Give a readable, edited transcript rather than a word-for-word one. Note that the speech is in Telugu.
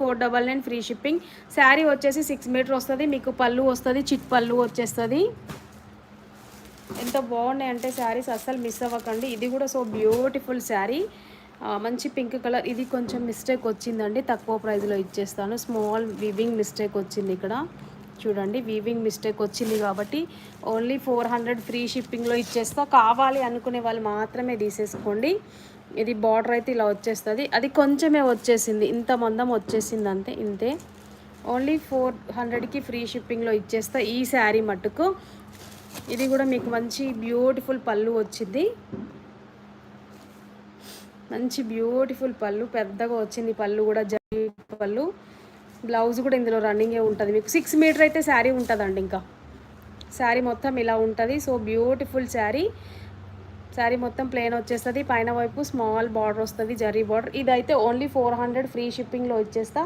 499 ఫ్రీ షిప్పింగ్. శారీ వచ్చేసి 6 మీటర్ వస్తుంది. మీకు పళ్ళు వస్తుంది, చిట్ పళ్ళు వచ్చేస్తుంది. ఎంత బాగున్నాయి అంటే శారీస్ అస్సలు మిస్ అవ్వకండి. ఇది కూడా సో బ్యూటిఫుల్ శారీ, మంచి పింక్ కలర్. ఇది కొంచెం మిస్టేక్ వచ్చిందండి, తక్కువ ప్రైస్లో ఇచ్చేస్తాను. స్మాల్ వీవింగ్ మిస్టేక్ వచ్చింది ఇక్కడ చూడండి, వీవింగ్ మిస్టేక్ వచ్చింది కాబట్టి ఓన్లీ 400 ఫ్రీ షిప్పింగ్లో ఇచ్చేస్తా. కావాలి అనుకునే వాళ్ళు మాత్రమే తీసేసుకోండి. ఇది బార్డర్ అయితే ఇలా వచ్చేస్తుంది, అది కొంచెమే వచ్చేసింది, ఇంత మందం వచ్చేసింది అంతే, ఇంతే. ఓన్లీ 400కి ఫ్రీ షిప్పింగ్లో ఇచ్చేస్తా ఈ శారీ మట్టుకు. ఇది కూడా మీకు మంచి బ్యూటిఫుల్ పళ్ళు వచ్చింది, మంచి బ్యూటిఫుల్ పళ్ళు, పెద్దగా వచ్చింది పళ్ళు కూడా, జరీ పళ్ళు. బ్లౌజ్ కూడా ఇందులో రన్నింగే ఉంటుంది. మీకు 6 మీటర్ అయితే శారీ ఉంటుందండి. ఇంకా శారీ మొత్తం ఇలా ఉంటుంది. So beautiful sari. శారీ మొత్తం ప్లెయిన్ వచ్చేస్తుంది, పైన వైపు స్మాల్ బార్డర్ వస్తుంది, జరీ బార్డర్. ఇదైతే ఓన్లీ 400 ఫ్రీ షిప్పింగ్లో ఇచ్చేస్తా.